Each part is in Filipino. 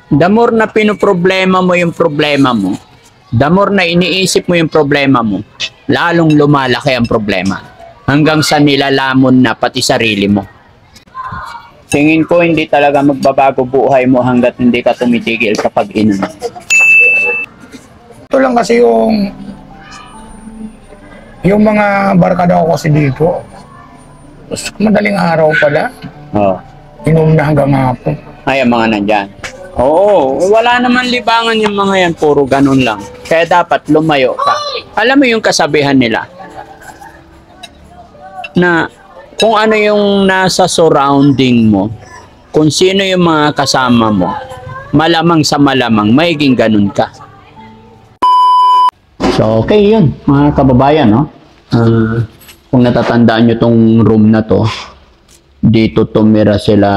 The more na pinoproblema mo yung problema mo, the more na iniisip mo yung problema mo, lalong lumalaki ang problema. Hanggang sa nilalamon na pati sarili mo. Tingin ko hindi talaga magbabago buhay mo hanggat hindi ka tumitigil sa pag-inom. Ito lang kasi yung mga barkada ko kasi dito, madaling araw pala, inom na hanggang hapon. Ay, ang mga nandyan. Oo, wala naman libangan yung mga yan, puro ganun lang. Kaya dapat lumayo ka. Alam mo yung kasabihan nila, na kung ano yung nasa surrounding mo, kung sino yung mga kasama mo, malamang sa malamang, maiging ganun ka. So, okay yun, mga kababayan, no? Kung natatandaan nyo tong room na to, dito tumira sila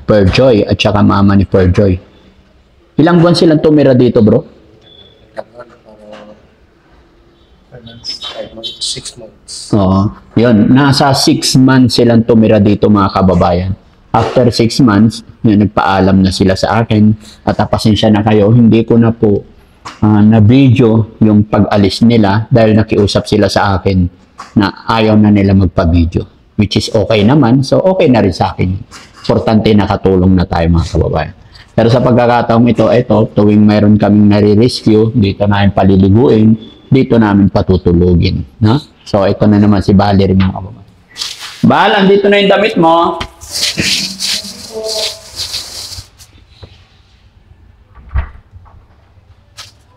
Perjoy at saka mama ni Perjoy. Ilang buwan silang tumira dito, bro? 6 months. Oo. Yun, nasa 6 months silang tumira dito, mga kababayan. After 6 months, yun, nagpaalam na sila sa akin at pasensya na kayo, hindi ko na po na-video yung pag-alis nila dahil nakiusap sila sa akin na ayaw na nila magpa-video. Which is okay naman, so okay na rin sa akin. Importante nakatulong na tayo, mga kababayan. Pero sa pagkakataong ito, tuwing mayroon kaming nare-rescue, dito namin paliliguin, dito namin patutulugin. No? So, ito na naman si Valerie, mga kababayan. Bal, andito na yung damit mo.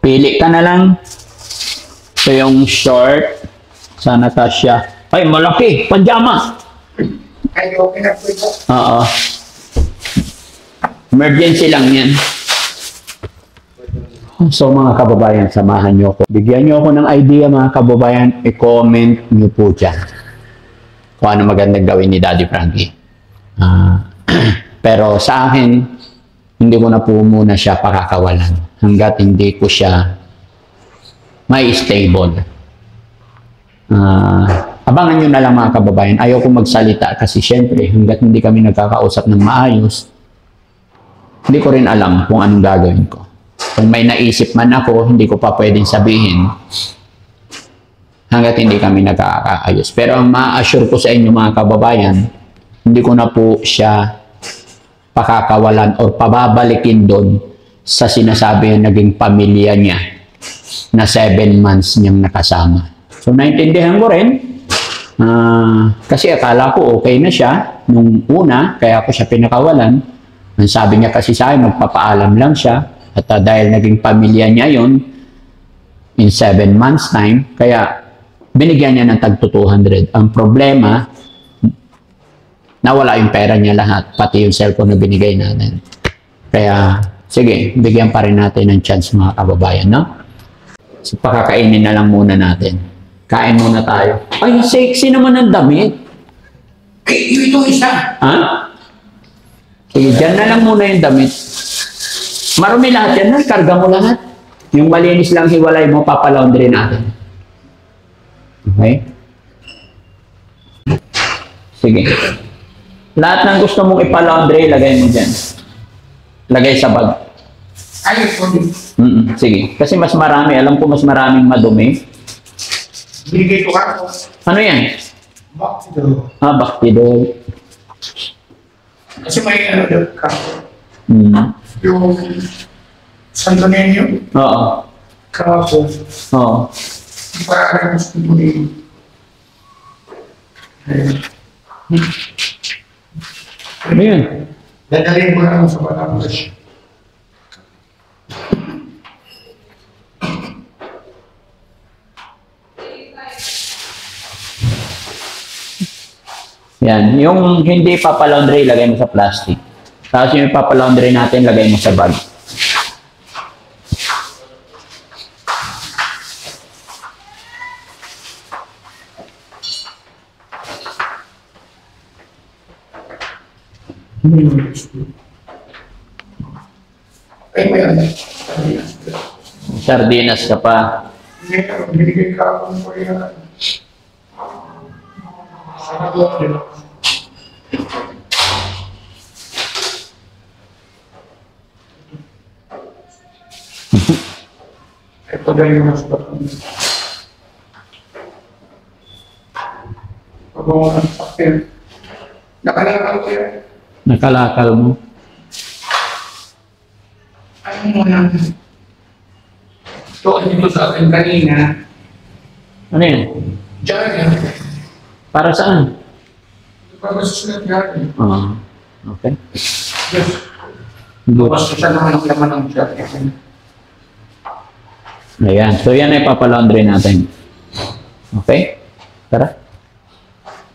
Pili ka na lang. Ito yung short. Sana kasya. Ay, malaki. Pajama. Ay, okay na po ito. Oo. Emergency lang yan. So mga kababayan, samahan nyo ako. Bigyan nyo ako ng idea, mga kababayan. I-comment nyo po dyan kung ano magandang gawin ni Daddy Frankie. Pero sa akin, hindi ko na po muna siya pakakawalan hanggat hindi ko siya may stable. Abangan nyo na lang, mga kababayan. Ayaw ko magsalita kasi syempre hanggat hindi kami nagkakausap ng maayos, hindi ko rin alam kung anong gagawin ko. Kung may naisip man ako, hindi ko pa pwedeng sabihin hanggat hindi kami nagkakaayos. Pero ang ma-assure ko sa inyo, mga kababayan, hindi ko na po siya pakakawalan o pababalikin doon sa sinasabi na naging pamilya niya na 7 months niyang nakasama. So, naintindihan ko rin. Kasi akala ko okay na siya nung una, kaya ako siya pinakawalan. Ang sabi niya kasi sa akin, magpapaalam lang siya. At dahil naging pamilya niya yon in 7 months time, kaya binigyan niya ng tag 200. Ang problema, nawala yung pera niya lahat, pati yung cellphone na binigay natin. Kaya, sige, bigyan pa rin natin ng chance, mga kababayan, no? So, pakakainin na lang muna natin. Kain muna tayo. Ay, sexy naman ang damit. Ito isa. Ha? Sige, dyan na lang muna yung damit. Marumi lahat yan, karga mo lahat. Yung malinis lang hiwalay mo, papalaundry natin. Okay? Sige. Lahat ng gusto mong ipalaundry, lagay mo dyan. Lagay sa bag. Ay, ito. Sige. Kasi mas marami, alam ko mas maraming madumi. Binigay ko ka. Ano yan? Baktido. Baktido. Kasi may ano doon ka. Yung Santo Niño. Oo. Kahapon. Oo. Para gusto mo ni... Ano yun? Dadalhin mo lang sa Batangas. Yan. Yung hindi papalaundry, lagay mo sa plastic. Tapos yung papalaundry natin, lagay mo sa bag. Ay, may ano. Sardinas ka pa. Binigay ka ako po yan. Ito na yung mas pagawa ng papel. Nakalakal ko yan. Nakalakal mo. Ano mo nang ito dito sa akin kanina. Ano yan? Diyan yan. Para saan? Para susunod natin. Okay. Yes. Good. Bawas siya naman ang laman ng jacket. Ayan. So, yan ay papalaundry natin. Okay? Tara.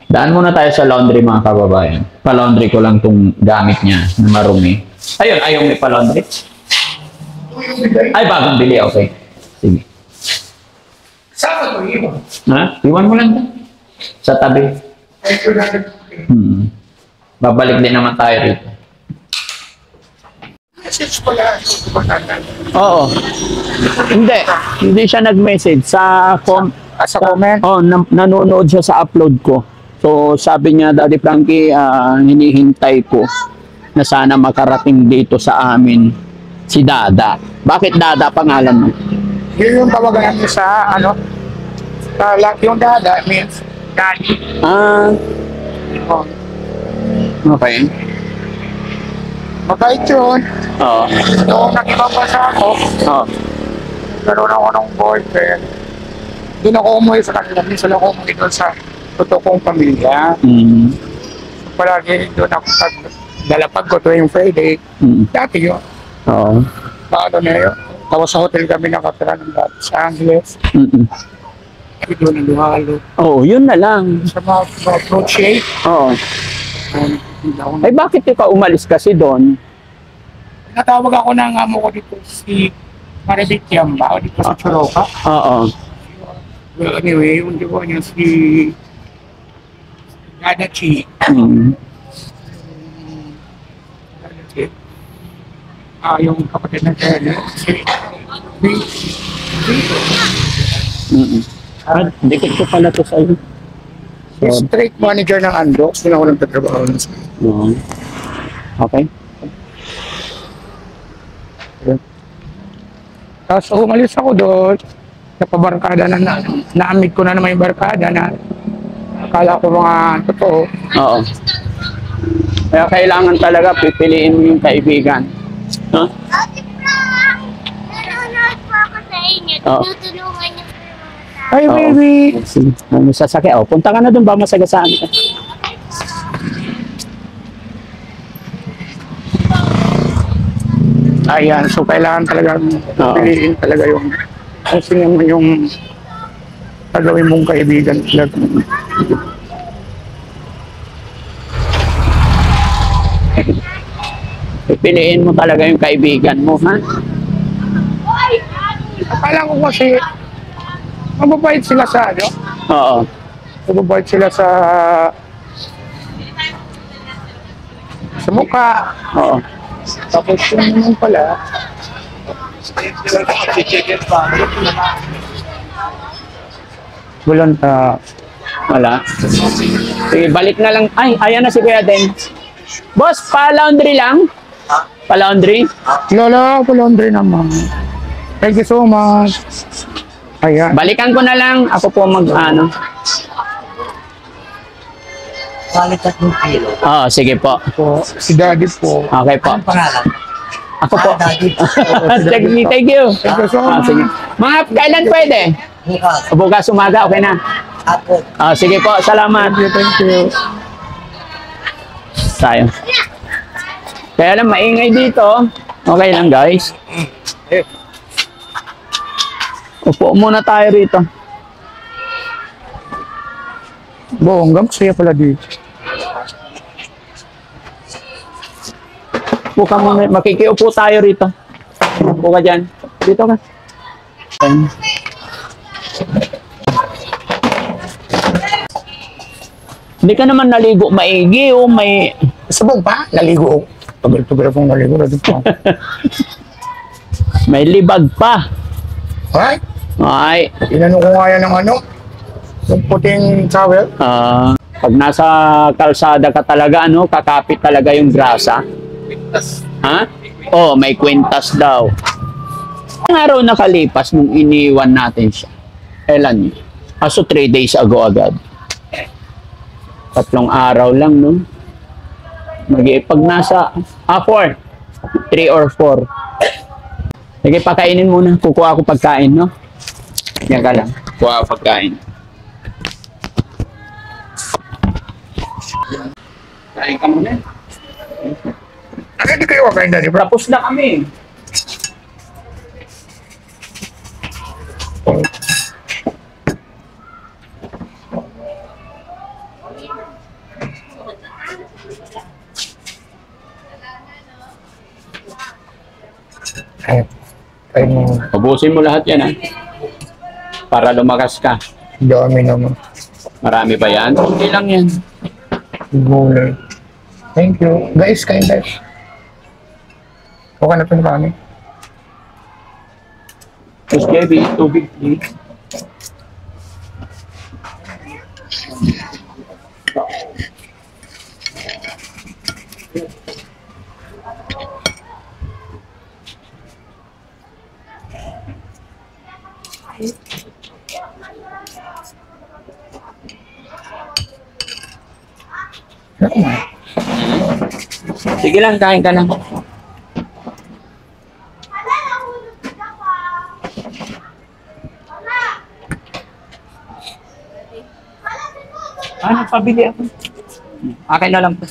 Daan muna tayo sa laundry, mga kababayan. Palaundry ko lang tong gamit niya na marumi. Ayun, ayaw may palaundry. Ay, bagong bili. Okay. Sige. Sama to, iwan. Ha? Iwan mo lang to. Sa tabi. Ito natin. Babalik din naman tayo rito. Message pala. Oo. Hindi. Hindi siya nag-message. Sa Sa comment? Oh, nanonood siya sa upload ko. So, sabi niya, Daddy Frankie, hinihintay ko na sana makarating dito sa amin si Dada. Bakit Dada pangalan mo? Yun yung tawagan natin sa ano? Yung Dada means Daddy. Oh. Okay. Mabait yun. Oo. Noong nag-ibang bansa ako, Oo. naroon ako ng boyfriend. Doon ako umuwi sa kanila. Minsan ako umuwi doon sa totoo kong pamilya. Palagi doon ako dalapag ko tuwing Friday. Dati yun. Oo. Paano na yun? Tapos sa hotel kami nakatira ng dati sa Angeles. Kami doon ang luhalo. Oo, yun na lang. Sa mga fruit shake. Oo. Ay, bakit ikaw umalis kasi doon? Natawag ako ng amo ko dito si Maribit Yamba dito sa Choroca. Oo. Well, anyway, yung di ko niya si Dada Chi. Dada Chi. Yung kapatid ng Kaya, si Dikit ko pala to sa'yo. District manager ng Andox. Doon ako nagtatrabaho ng Oo. Okay. Tapos umalis ako doon. Napabarkada na naamid ko na naman yung barkada na akala ko mga totoo. Oo. Kaya kailangan talaga pipiliin mo yung kaibigan. Huh? Nanonood po ako sa inyo. Tinutulungan niyo po yung mga tao. Ay, baby! Sige. Ano sasakyan? Oh, punta ka na doon ba masagasaan ka? Ayan, so kailangan talaga piliin talaga yung kung sino mo yung gagawin mong kaibigan talaga. Pipiliin mo talaga yung kaibigan mo, ha? Akala ko kasi mababait sila sa ano? Oo. Mababait sila sa mukha. Oo. Tapos yung naman pala bulon ta. Wala. Sige, balik na lang. Ay, ayan na si Kuya Den. Boss, pa-laundry lang? Pa-laundry? Lola, laundry naman. Thank you so much. Ayan. Balikan ko na lang. Ako po mag-ano. Balik 3 kilo. Oo, sige po. Po, si Daddy po. Okay po. Anong pangalan? Ako po. Daddy. Thank you. Thank you so much. Sige. Mga kailan pwede? Bukas. Bukas umaga, okay na. Hapon. Sige po, salamat. Thank you. Tayo. Kaya lang, maingay dito. Okay lang, guys. Upo muna tayo rito. Hanggang saya pala dito. Upo ka muna. Makikiupo tayo rito. Upo ka dyan. Dito ka. Ayan. Hindi ka naman naligo maigi o may... Sabog pa? Naligo. Tagal-tagal akong naligo na dito. May libag pa. Ay, Ay. inano ko nga yan ng ano? Yung puting towel. Pag nasa kalsada ka talaga, ano, kakapit talaga yung grasa. Ha? Oh, may kwintas daw. Ang araw nakalipas nung iniwan natin siya. Kailan yun? Kaso 3 days ago agad. 3 araw lang, no? Pag nasa, 4. 3 or 4. Sige, pakainin muna. Kukuha ako pagkain, no? Yan ka lang. Kuha ako pagkain. Kain ka muna. Hindi kayo kakain dali, bro. Tapos na kami. Ay mo. Ubusin mo lahat yan, ha? Para lumakas ka. Dami naman. Marami ba yan? Hindi lang yan. Gulay. Thank you. Guys, kain tayo. Okay na ito kami. Tapos Kevin, tubig, please. Sige lang, kain ka lang. Nagpabili ako. Akin na lang po.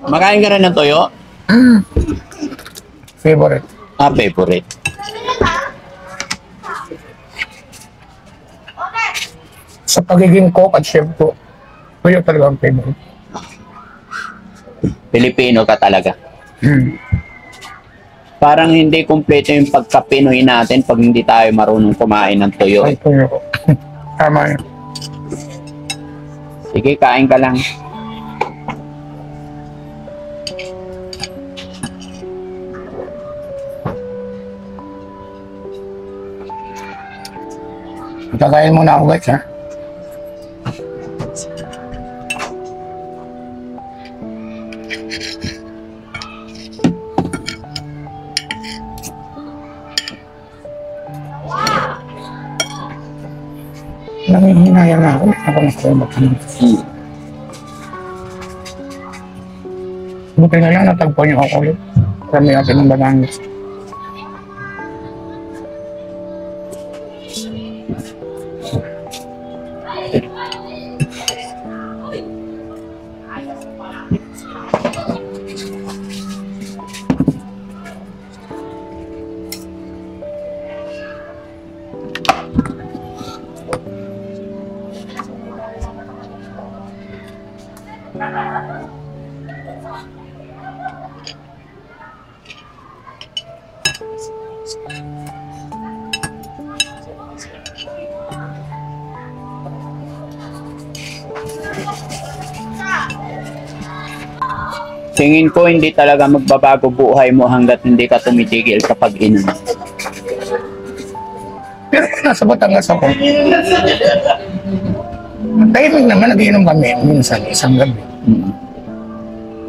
Makain ka rin ng toyo? Favorite. Favorite. Sa pagiging cook at chef ko, tuyo talaga ang favorite. Pilipino ka talaga. Parang hindi kumpleto yung pagka-Pinoy natin pag hindi tayo marunong kumain ng tuyo. Ang tuyo ko. Tama yun. Sige, kain ka lang. Kakain muna ako guys, ha? Nangihinaya na ako. Ako nakuha ka. Buti na lang natagpo niyo ako ulit. Kami natin ng Batangas. Tingin ko hindi talaga magbabago buhay mo hanggat hindi ka tumitigil sa pag-inom. Pero nasa Batangas ako. Tahimik naman, nagiinom kami minsan, isang gabi.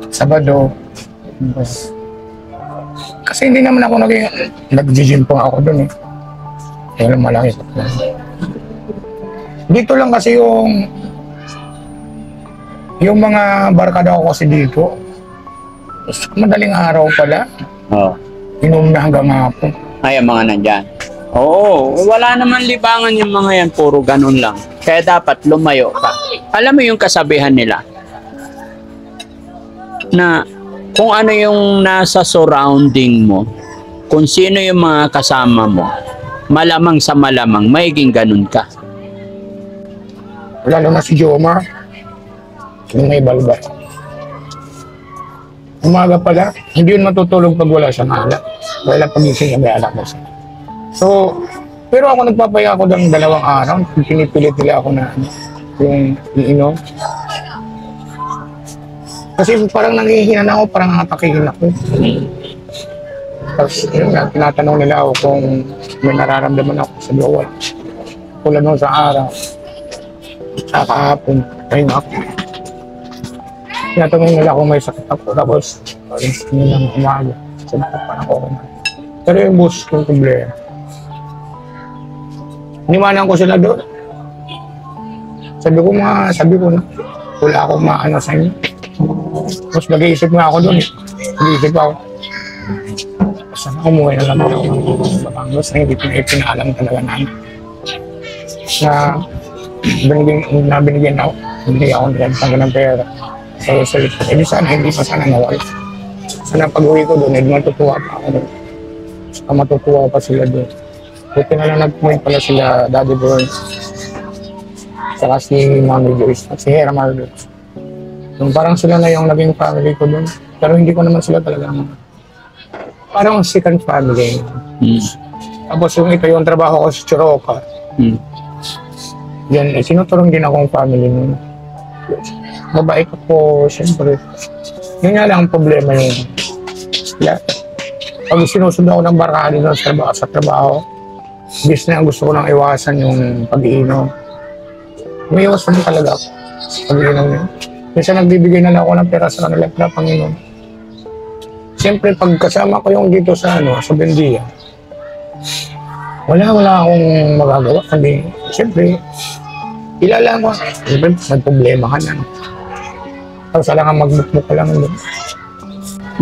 Sabado. Kasi hindi naman ako nag-gym pa ako dun eh. Kaya lang malaki. Dito lang kasi yung mga barkada ko kasi dito. Madaling araw pala. Oh. Inom na hanggang hapon. Ay, ang mga nandyan. Oo, wala naman libangan yung mga yan. Puro ganun lang. Kaya dapat lumayo ka. Alam mo yung kasabihan nila? Na kung ano yung nasa surrounding mo, kung sino yung mga kasama mo, malamang sa malamang, maiging ganun ka. Lalo na si Jomar. Yung may balba. Umaga pala, hindi yun matutulog pag wala siyang alak. Wala pagising niya may alak na siya. So, pero ako nagpapaya ako ng 2 araw. Pinipilit nila ako na yung iinom. Kasi parang nangihinan ako, parang natakihin ako. Tapos, yun nga, tinatanong nila ako kung may nararamdaman ako sa jowa. tulad nung sa araw. Sa kahapon, ayun ako. Tinatanong nila kung may sakit ako. Tapos, yun lang umaga. Sabi ko, parang ako na. Pero yung boss kong problema. Niwanan ko sila doon. Sabi ko na, wala akong maano sa inyo. Tapos mag-iisip nga ako doon. Mag-iisip ako. Sana umuwi na lang ako ng Batangas na hindi ko na ipinaalam talaga namin. Na binigyan ako. Hindi ako nagtanggal ng pera. So, di sana, hindi pa sana nawala. Sana pag-uwi ko doon, matutuwa pa ako doon. Saka matutuwa pa sila doon. Buti na lang nag-point pala sila, Daddy Burns. Saka si Mami Joyce at si Hera Marlos. Yung parang sila na yung naging family ko doon. Pero hindi ko naman sila talaga parang second family. Tapos yung ito yung trabaho ko sa Churoca. Yan, sinuturong din akong family nun. Babae ko po, siyempre. Yun nga lang ang problema yun. Pag sinusunod ako ng barkada doon sa trabaho, bis na gusto ko nang iwasan yung pag-iinom. May iwasan talaga ako. Pag-iinom yun. Minsan nagbibigay na lang ako ng pera sa kanila na Panginoon. Siyempre, pag kasama ko yung dito sa Bendia, wala akong magagawa. Hindi, siyempre, kilala mo. Siyempre, nagproblema ka na. Tapos alang magbukbuk ka lang.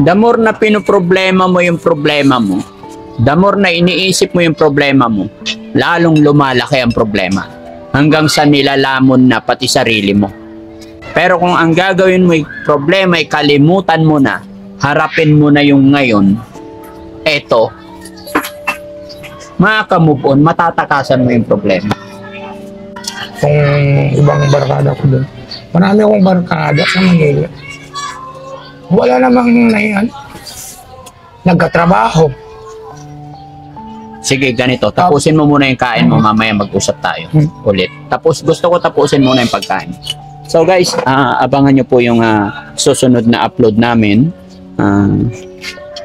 The more na pinoproblema mo yung problema mo, the more na iniisip mo yung problema mo, lalong lumalaki ang problema. Hanggang sa nilalamon na pati sarili mo. Pero kung ang gagawin mo yung problema ay kalimutan mo na, harapin mo na yung ngayon, eto, maka-move on, matatakasan mo yung problema. Kung ibang barkada ko doon, marami akong barkada sa Manila. Wala namang nagkatrabaho. Sige, ganito. Tapusin mo muna yung kain mo. Mamaya mag-usap tayo ulit. Tapos gusto ko tapusin muna yung pagkain. So guys, abangan nyo po yung susunod na upload namin.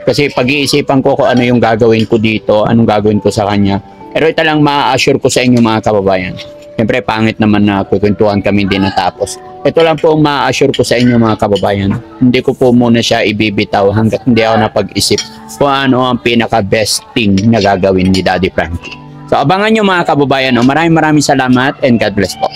Kasi pag-iisipan ko kung ano yung gagawin ko dito, anong gagawin ko sa kanya. Pero ito lang ma-assure ko sa inyo mga kababayan. Siyempre, pangit naman na kukwentuhan kami din natapos. Ito lang po ang ma-assure ko sa inyo mga kababayan. Hindi ko po muna siya ibibitaw hanggat hindi ako napag-isip kung ano ang pinaka-best thing na gagawin ni Daddy Frankie. So, abangan nyo mga kababayan. Maraming salamat and God bless po.